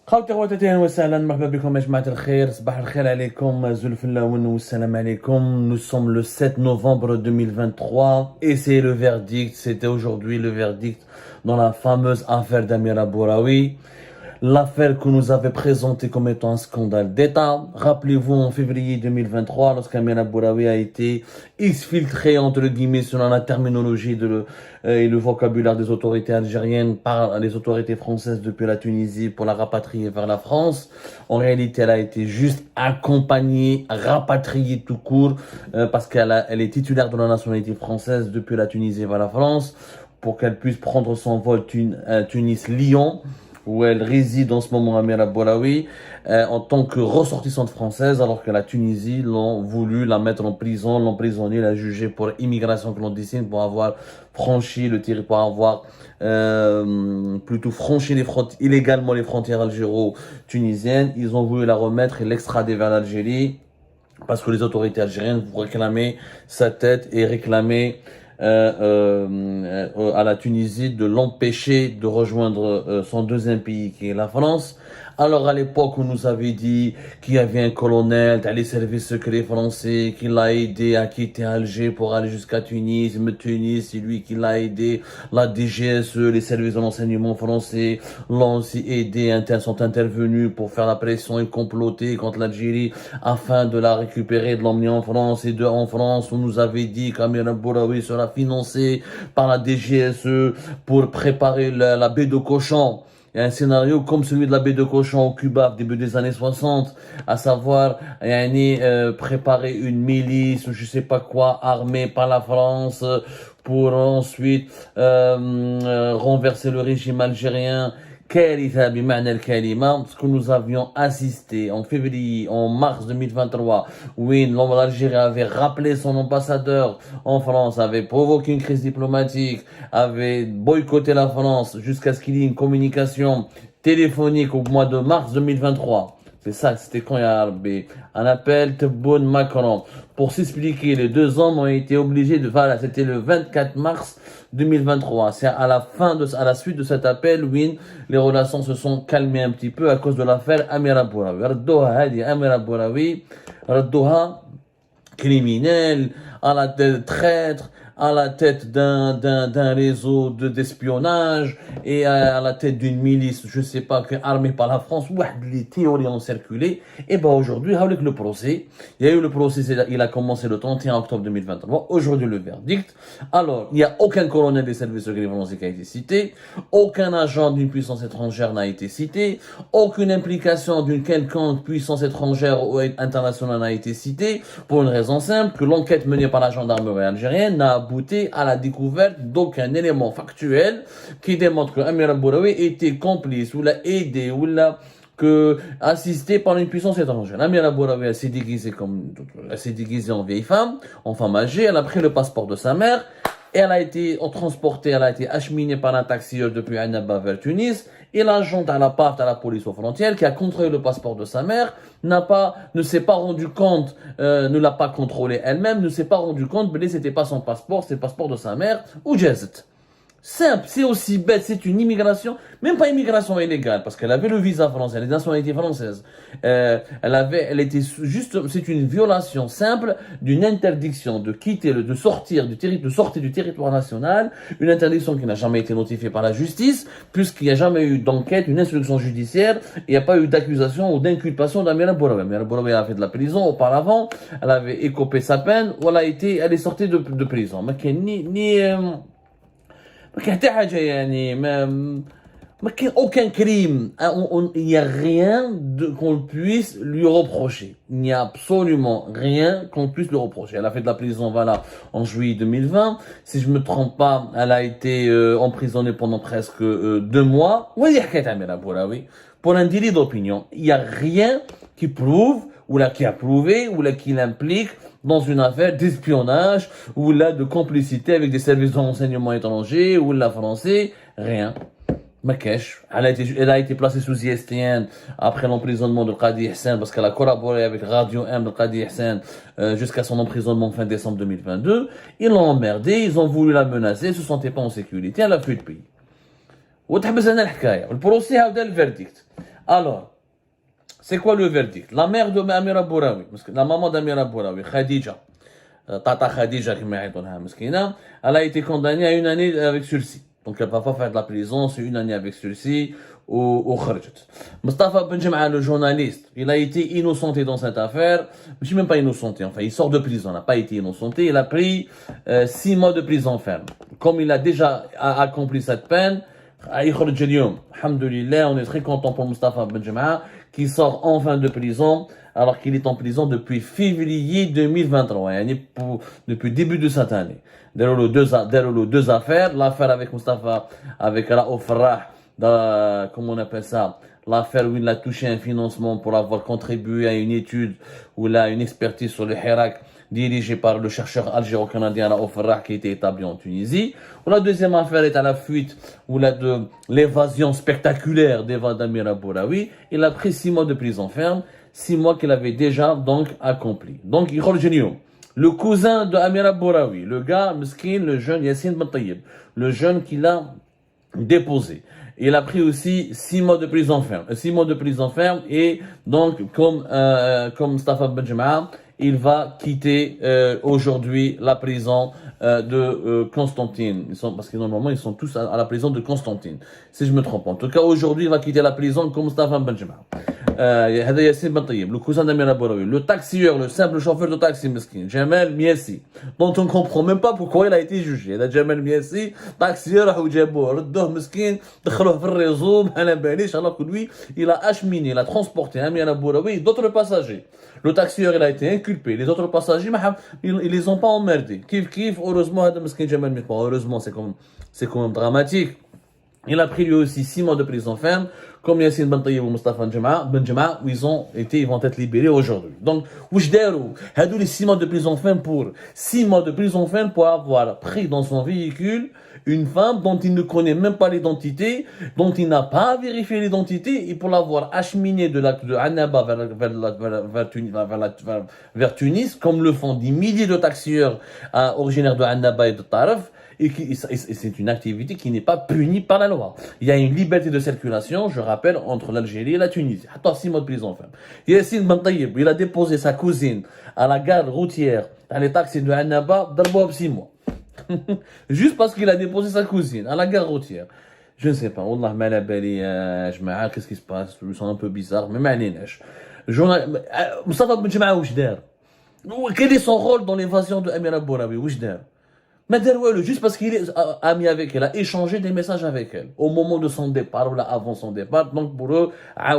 خوتي خواتاتي اهلا وسهلا مرحبا بكم يا جماعة الخير صباح الخير عليكم زلف اللون والسلام عليكم. Nous sommes le 7 novembre 2023 et c'est le verdict, c'était aujourd'hui le verdict dans la fameuse affaire d'Amira Bouraoui. L'affaire que nous avait présentée comme étant un scandale d'État. Rappelez-vous, en février 2023, lorsqu'Amira Bouraoui a été exfiltrée, entre guillemets, selon la terminologie et le vocabulaire des autorités algériennes par les autorités françaises depuis la Tunisie pour la rapatrier vers la France. En réalité, elle a été juste accompagnée, rapatriée tout court, parce elle est titulaire de la nationalité française depuis la Tunisie vers la France, pour qu'elle puisse prendre son vol Tunis-Lyon, où elle réside en ce moment, Amira Bouraoui, en tant que ressortissante française, alors que la Tunisie l'ont voulu la mettre en prison, l'emprisonner, la juger pour immigration clandestine, pour avoir franchi le territoire, avoir plutôt franchi illégalement les frontières algéro-tunisiennes. Ils ont voulu la remettre et l'extrader vers l'Algérie, parce que les autorités algériennes réclamaient sa tête et réclamaient à la Tunisie de l'empêcher de rejoindre son deuxième pays qui est la France. Alors à l'époque on nous avait dit qu'il y avait un colonel dans les services secrets français qui l'a aidé à quitter Alger pour aller jusqu'à Tunis, mais Tunis c'est lui qui l'a aidé, la DGSE, les services de renseignement français l'ont aussi aidé, sont intervenus pour faire la pression et comploter contre l'Algérie afin de la récupérer, de l'emmener en France. Et en France on nous avait dit qu'Amira Bouraoui sera financé par la DGSE pour préparer la baie de cochon. Il y a un scénario comme celui de la baie de cochon au Cuba, début des années 60, à savoir, préparer une milice ou je sais pas quoi, armée par la France, pour ensuite renverser le régime algérien. Karitha bima'na al-kalima, ce que nous avions assisté en mars 2023, où l'Algérie avait rappelé son ambassadeur en France, avait provoqué une crise diplomatique, avait boycotté la France jusqu'à ce qu'il y ait une communication téléphonique au mois de mars 2023. C'est ça, c'était quand il y a un appel Tebboune Macron. Pour s'expliquer, les deux hommes ont été obligés voilà, c'était le 24 mars 2023. C'est à la suite de cet appel, les relations se sont calmées un petit peu à cause de l'affaire Amira Bouraoui. Amira Bouraoui, criminel, à la tête traître, à la tête d'un réseau d'espionnage et à la tête d'une milice, je sais pas, armée par la France, où les théories ont circulé. Et ben aujourd'hui, avec le procès, il y a eu le procès, il a commencé le 31 octobre 2023. Aujourd'hui, le verdict. Alors, il n'y a aucun colonel des services secrets français qui a été cité, aucun agent d'une puissance étrangère n'a été cité, aucune implication d'une quelconque puissance étrangère ou internationale n'a été citée, pour une raison simple, que l'enquête menée par la gendarmerie algérienne n'a abouti à la découverte d'aucun élément factuel qui démontre que Amira Bouraoui était complice ou l'a aidé ou l'a assisté par une puissance étrangère. Amira Bouraoui s'est déguisée en vieille femme, en femme âgée, elle a pris le passeport de sa mère et elle a été transportée, elle a été acheminée par un taxieur depuis Annaba vers Tunis. Et l'agent à la police aux frontières qui a contrôlé le passeport de sa mère ne s'est pas rendu compte, ne l'a pas contrôlé elle-même, ne s'est pas rendu compte que c'était pas son passeport, c'est le passeport de sa mère ou jazz. Simple, c'est aussi bête, c'est une immigration, même pas immigration illégale, parce qu'elle avait le visa français, les nationalités françaises. Elle était juste, c'est une violation simple d'une interdiction de quitter, de sortir du territoire national, une interdiction qui n'a jamais été notifiée par la justice, puisqu'il n'y a jamais eu d'enquête, une instruction judiciaire, il n'y a pas eu d'accusation ou d'inculpation d'Amira Bouraoui. Amira Bouraoui a fait de la prison auparavant, elle avait écopé sa peine, elle est sortie de prison. Mais aucun crime, il n'y a rien qu'on puisse lui reprocher. Il n'y a absolument rien qu'on puisse lui reprocher. Elle a fait de la prison, voilà, en juillet 2020. Si je me trompe pas, elle a été emprisonnée pendant presque 2 mois. Pour un délit d'opinion. Il n'y a rien qui prouve, qui a prouvé, qui l'implique dans une affaire d'espionnage, de complicité avec des services de renseignement étrangers, français, rien. Makesh, elle a été placée sous ISTN après l'emprisonnement de Qadi Hussein parce qu'elle a collaboré avec Radio M de Qadi Hussein jusqu'à son emprisonnement fin décembre 2022. Ils l'ont emmerdée, ils ont voulu la menacer, elle se sentait pas en sécurité, elle a fui le pays. وتحبس هنا الحكايه والبروسي هذا الفيرديكت Alors, c'est quoi le verdict? La mère de Amira Bouraoui, la maman d'Amira Bouraoui, Khadija, Tata Khadija, elle a été condamnée à 1 année avec sursis. Donc elle va pas faire de la prison, c'est 1 année avec sursis au Kharjat. Mustafa Benjema, le journaliste, il a été innocenté dans cette affaire. Je suis même pas innocenté, enfin il sort de prison, il n'a pas été innocenté, il a pris 6 mois de prison ferme. Comme il a déjà accompli cette peine, alhamdoulilah, on est très content pour Mustafa Benjema qui sort enfin de prison alors qu'il est en prison depuis février 2023, depuis début de cette année. Derrière les deux affaires, l'affaire avec Mustafa, avec Raouf Farah, comment on appelle ça, l'affaire où il a touché un financement pour avoir contribué à une étude ou là une expertise sur le Hirak dirigée par le chercheur algéro-canadien Raouf Farah qui était établi en Tunisie. Ou la deuxième affaire est à la fuite ou là de l'évasion spectaculaire d'Amira Bouraoui. Il a pris 6 mois de prison ferme, 6 mois qu'il avait déjà donc accompli. Donc le cousin de Amira Bouraoui, le gars meskin, le jeune Yassine Ben Tayyib, le jeune qu'il a déposé. Il a pris aussi 6 mois de prison ferme. 6 mois de prison ferme et donc comme Mustafa Benjema, il va quitter aujourd'hui la prison de Constantine. Parce que normalement ils sont tous à la prison de Constantine, si je me trompe. En tout cas aujourd'hui il va quitter la prison comme Mustafa Benjema. Yassine Ben Tayyib, le cousin d'Amira Bouraoui, le taxieur, le simple chauffeur de taxi meskin, Jamal Miassi, dont on ne comprend même pas pourquoi il a été jugé. Jamal Miassi, taxieur, meskin, réseau, alors que lui, il a acheminé, il a transporté Amira Bouraoui et d'autres passagers. Le taxieur, il a été inculpé. Les autres passagers, ils les ont pas emmerdés. Kif, heureusement, heureusement, c'est quand même dramatique. Il a pris lui aussi 6 mois de prison ferme, comme Yassine Ben Tayyib ou Mustafa Benjema, où ils vont être libérés aujourd'hui. Donc, les 6 mois de prison ferme pour 6 mois de prison ferme pour avoir pris dans son véhicule une femme dont il ne connaît même pas l'identité, dont il n'a pas vérifié l'identité, et pour l'avoir acheminée de Annaba vers Tunis, comme le font des milliers de taxieurs originaires de Annaba et de Taraf. Et c'est une activité qui n'est pas punie par la loi. Il y a une liberté de circulation, je rappelle, entre l'Algérie et la Tunisie. Attends, 6 mois de prison ferme. Yassine Ben Tayyib, il a déposé sa cousine à la gare routière, dans les taxis de Annaba, d'abord 6 mois. Juste parce qu'il a déposé sa cousine à la gare routière. Je ne sais pas, Wallah malabali, qu'est-ce qui se passe? Je me sens un peu bizarre, mais m'alénèche. Mustafa Benjema, quel est son rôle dans l'évasion de Amira Bouraoui? Mais juste parce qu'il est ami avec elle, a échangé des messages avec elle au moment de son départ ou là avant son départ. Donc pour eux,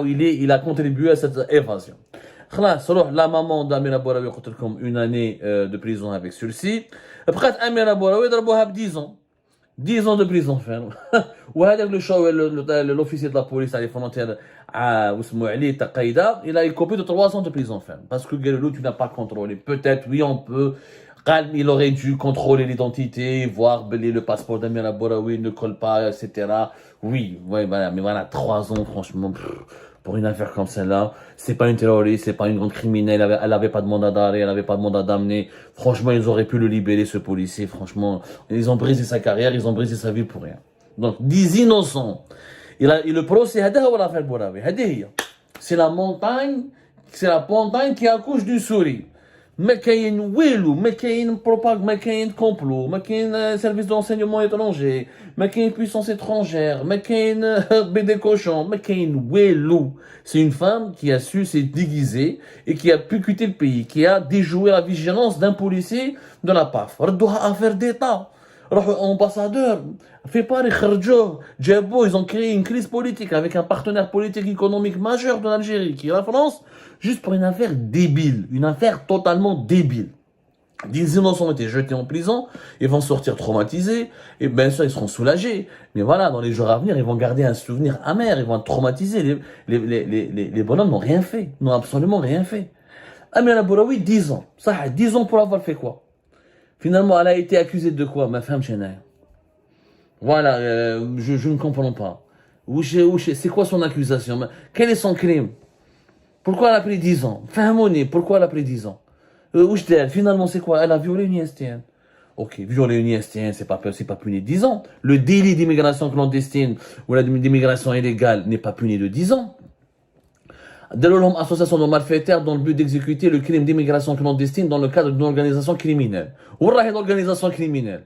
il a contribué à cette évasion. La maman d'Amira Bouraoui a comme 1 année de prison avec sursis. Après Amira Bouraoui a 10 ans. 10 ans de prison ferme. Ou l'officier de la police à les frontières, il a écopé de 3 ans de prison ferme. Parce que tu n'as pas contrôlé. Peut-être, oui, on peut. Il aurait dû contrôler l'identité, voir le passeport d'Amira Bouraoui ne colle pas, etc. Oui, voilà, mais voilà, 3 ans, franchement, pour une affaire comme celle-là, c'est pas une terroriste, c'est pas une grande criminelle, elle avait pas de mandat d'arrêt, elle avait pas de mandat d'amener. Franchement, ils auraient pu le libérer, ce policier, franchement. Ils ont brisé sa carrière, ils ont brisé sa vie pour rien. Donc, 10 innocents. Et le procès, c'est la montagne qui accouche d'une souris. ما كاين والو ما كاين propagande ما كاين complot ما كاين service d'enseignement étranger ما كاين puissance étrangère ما كاين BD cochon ما كاين والو. C'est une femme qui a su se déguiser et qui a pu quitter le pays, qui a déjoué la vigilance d'un policier de la PAF. ردوها affaire d'état, راحوا ambassadeur fait pas يخرجوه جابوه. Ils ont créé une crise politique avec un partenaire politique économique majeur de l'Algérie qui est la France, juste pour une affaire débile, une affaire totalement débile. 10 innocents ont été jetés en prison, ils vont sortir traumatisés, et bien sûr ils seront soulagés, mais voilà, dans les jours à venir, ils vont garder un souvenir amer, ils vont être traumatisés. Les bonhommes n'ont rien fait, n'ont absolument rien fait. Amira Bouraoui, 10 ans, ça a 10 ans pour avoir fait quoi? Finalement, elle a été accusée de quoi, ma femme Chénaï? Voilà, je ne comprends pas. C'est quoi son accusation? Quel est son crime? Pourquoi elle a pris 10 ans? Fahmouni, pourquoi elle a pris 10 ans? Finalement, c'est quoi? Elle a violé une ISTN. Ok, violer une ISTN, c'est pas puni de 10 ans. Le délit d'immigration clandestine ou d'immigration illégale n'est pas puni de 10 ans. Delolom association de malfaiteurs dans le but d'exécuter le crime d'immigration clandestine dans le cadre d'une organisation criminelle. Ouah, une organisation criminelle.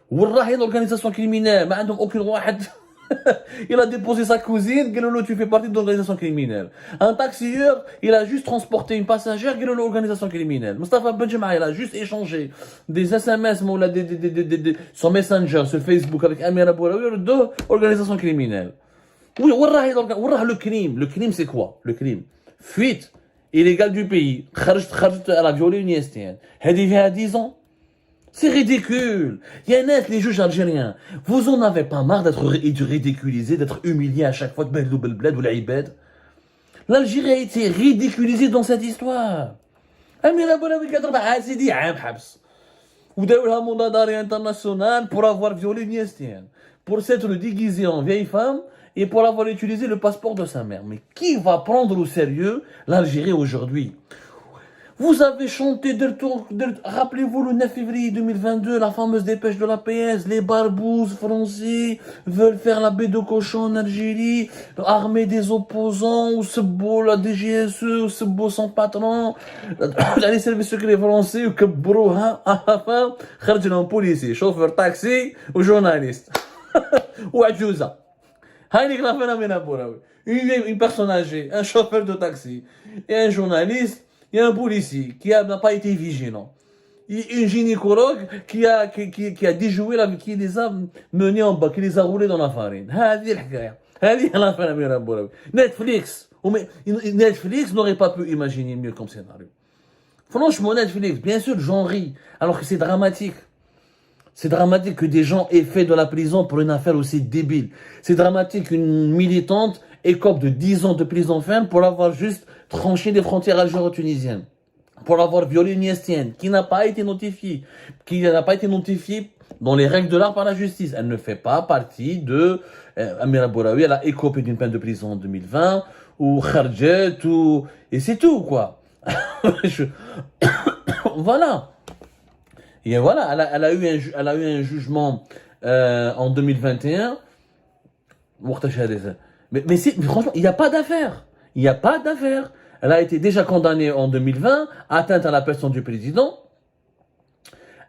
Ouah, une organisation criminelle. Mais aucun واحد. Il a déposé sa cousine, tu fais partie de l'organisation criminelle. Un taxieur, il a juste transporté une passagère, l'organisation criminelle. Mustafa Benjema, il a juste échangé des SMS sur Messenger, sur Facebook avec Amir Abouraoui, deux organisations criminelles. Oui, le crime. Le crime, c'est quoi? Le crime. Fuite illégale du pays. Elle a violé une ISTN. Elle dit, à 10 ans. C'est ridicule. Il y a net, les juges algériens. Vous en avez pas marre d'être ridiculisé, d'être humilié à chaque fois de L'Algérie a été ridiculisée dans cette histoire. Amir Abouraoui 4 عام حبس. وداو لها mandat d'arrêt international pour avoir violé une ISTN. Pour s'être déguisée en vieille femme et pour avoir utilisé le passeport de sa mère. Mais qui va prendre au sérieux l'Algérie aujourd'hui? Vous avez chanté, rappelez-vous le 9 février 2022, la fameuse dépêche de la PS, les barbouzes français veulent faire la baie de cochon en Algérie, armer des opposants, ou ce beau la DGSE, ou ce beau sans patron, les services secrets français, ou que brouha, à la fin, خرجنا un policier, chauffeur taxi, ou journaliste. Ou adjouza. Haïlik la phénomène à Bouraoui. Une personne âgée, un chauffeur de taxi, et un journaliste, il y a un policier qui n'a pas été vigilant. Une gynécologue qui a déjoué, qui les a menés en bas, qui les a roulés dans la farine. Netflix n'aurait pas pu imaginer mieux comme scénario. Franchement, Netflix, bien sûr, j'en ris, alors que c'est dramatique. C'est dramatique que des gens aient fait de la prison pour une affaire aussi débile. C'est dramatique qu'une militante écope de 10 ans de prison ferme pour avoir juste tranché les frontières algéro-tunisiennes, pour avoir violé une ISTN qui n'a pas été notifiée, dans les règles de l'art par la justice. Elle ne fait pas partie de Amir Abouraoui. Elle a écopé d'une peine de prison en 2020, ou Kharjet, et c'est tout, quoi. Voilà. Et voilà, elle a eu un jugement en 2021. Mais franchement, il n'y a pas d'affaire. Il n'y a pas d'affaire. Elle a été déjà condamnée en 2020, atteinte à la personne du président.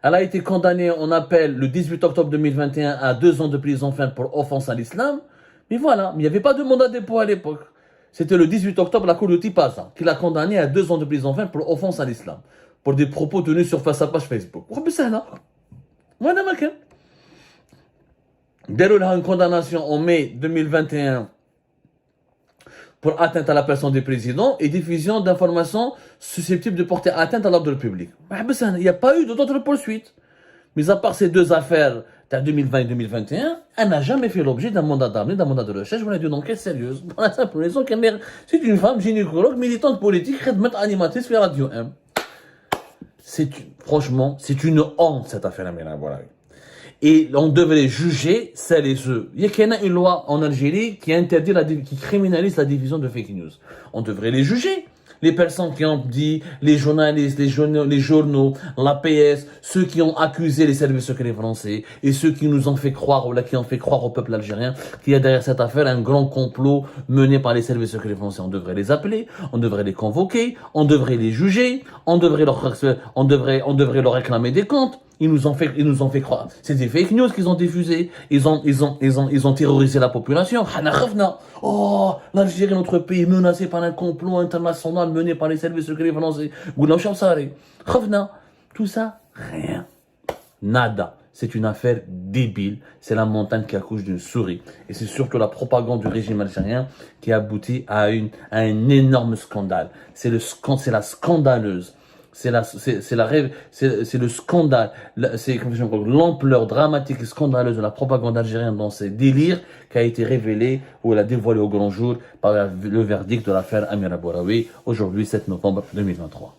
Elle a été condamnée en appel le 18 octobre 2021 à 2 ans de prison ferme pour offense à l'islam. Mais voilà, il n'y avait pas de mandat de dépôt à l'époque. C'était le 18 octobre, la cour de Tipaza, qui l'a condamnée à 2 ans de prison ferme pour offense à l'islam, pour des propos tenus sur sa page Facebook. Voilà, Dès lors, une condamnation en mai 2021 pour atteinte à la personne du président et diffusion d'informations susceptibles de porter atteinte à l'ordre public. Il n'y a pas eu d'autres poursuites. Mais à part ces deux affaires de 2020 et 2021, elle n'a jamais fait l'objet d'un mandat d'armée, d'un mandat de recherche ou d'une enquête sérieuse. Pour la simple raison qu'elle c'est une femme gynécologue, militante politique, animatrice sur Radio 1. Franchement, c'est une honte cette affaire, voilà. Et on devrait juger celles et ceux. Il y a une loi en Algérie qui interdit, qui criminalise la diffusion de fake news. On devrait les juger. Les personnes qui ont dit, les journalistes, les journaux, l'APS, ceux qui ont accusé les services secrets français et ceux qui nous ont fait croire, ou là, qui ont fait croire au peuple algérien qu'il y a derrière cette affaire un grand complot mené par les services secrets français. On devrait les appeler, on devrait les convoquer, on devrait les juger, on devrait leur réclamer des comptes. Ils nous ont fait croire. C'est des fake news qu'ils ont diffusés. Ils ont terrorisé la population. Oh, l'Algérie, notre pays, menacé par un complot international mené par les services secrets français. Tout ça, rien. Nada. C'est une affaire débile. C'est la montagne qui accouche d'une souris. Et c'est surtout la propagande du régime algérien qui aboutit à un énorme scandale. C'est la scandaleuse. C'est le scandale, c'est l'ampleur dramatique et scandaleuse de la propagande algérienne dans ces délires qui a été révélé ou elle a dévoilé au grand jour par le verdict de l'affaire Amir Abouraoui, aujourd'hui 7 novembre 2023.